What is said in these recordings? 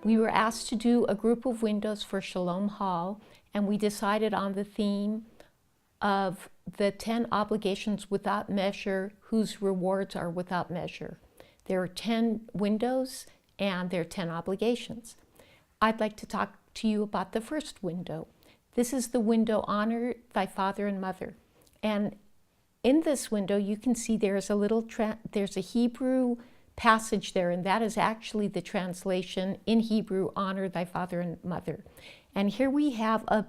We were asked to do a group of windows for Shalom Hall, and we decided on the theme of the 10 obligations without measure, whose rewards are without measure. There are 10 windows and there are 10 obligations. I'd like to talk to you about the first window. This is the window, honor thy father and mother. And in this window, you can see there's a Hebrew passage there, and that is actually the translation in Hebrew, honor thy father and mother. And here we have a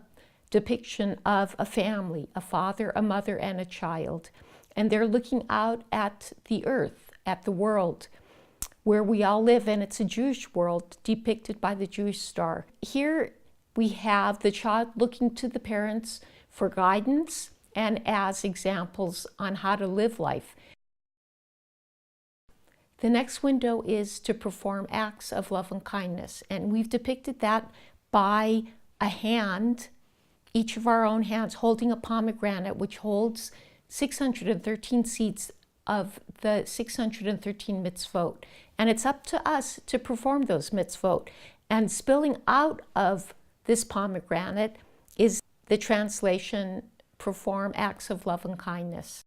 depiction of a family, a father, a mother, and a child. And they're looking out at the earth, at the world where we all live, and it's a Jewish world depicted by the Jewish star. Here we have the child looking to the parents for guidance and as examples on how to live life. The next window is to perform acts of love and kindness, and we've depicted that by a hand, each of our own hands holding a pomegranate which holds 613 seeds of the 613 mitzvot. And it's up to us to perform those mitzvot. And spilling out of this pomegranate is the translation, perform acts of love and kindness.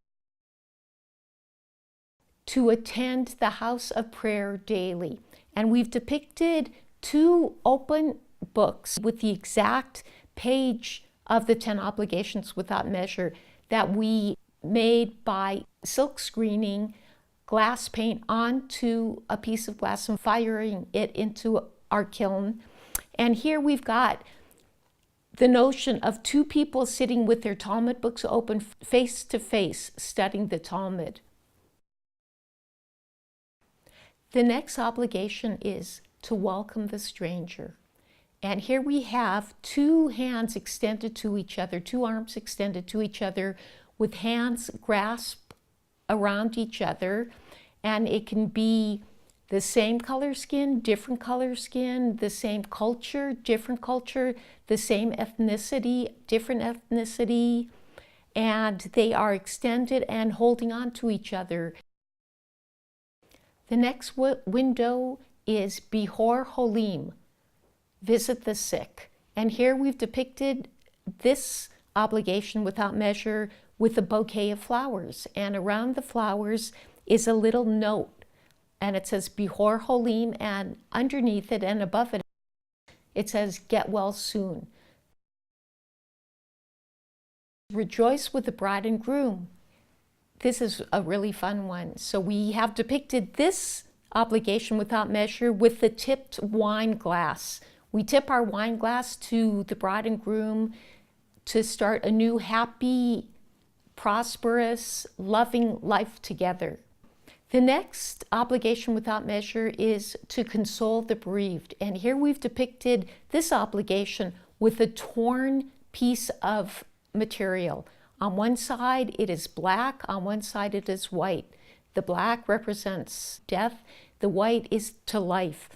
To attend the house of prayer daily. And we've depicted 2 open books with the exact page of the 10 obligations without measure that we made by silk screening glass paint onto a piece of glass and firing it into our kiln. And here we've got the notion of 2 people sitting with their Talmud books open face to face studying the Talmud. The next obligation is to welcome the stranger. And here we have 2 hands extended to each other, 2 arms extended to each other with hands grasped around each other. And it can be the same color skin, different color skin, the same culture, different culture, the same ethnicity, different ethnicity. And they are extended and holding on to each other. The next window is Bihor Holim, visit the sick. And here we've depicted this obligation without measure with a bouquet of flowers. And around the flowers is a little note. And it says Bihor Holim, and underneath it and above it, it says get well soon. Rejoice with the bride and groom. This is a really fun one. So we have depicted this obligation without measure with the tipped wine glass. We tip our wine glass to the bride and groom to start a new, happy, prosperous, loving life together. The next obligation without measure is to console the bereaved. And here we've depicted this obligation with a torn piece of material. On one side it is black, on one side it is white. The black represents death, the white is to life.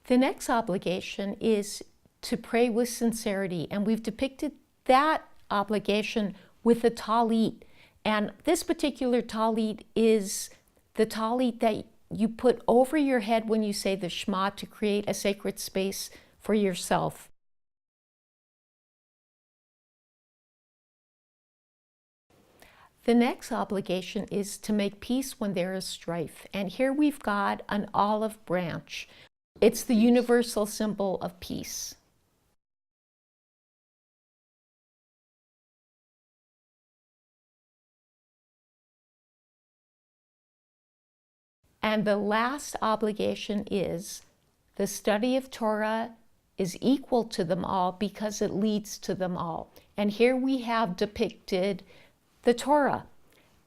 The next obligation is to pray with sincerity, and we've depicted that obligation with a talit. And this particular talit is the talit that you put over your head when you say the Shema to create a sacred space for yourself. The next obligation is to make peace when there is strife. And here we've got an olive branch. It's the universal symbol of peace. And the last obligation is the study of Torah is equal to them all because it leads to them all. And here we have depicted the Torah.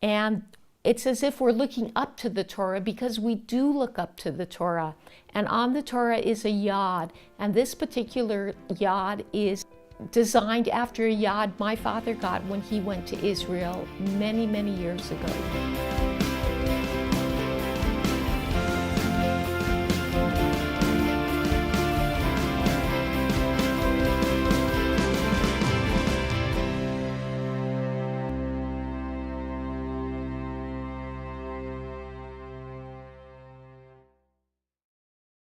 And it's as if we're looking up to the Torah because we do look up to the Torah. And on the Torah is a yod. And this particular yod is designed after a yod my father got when he went to Israel many, many years ago.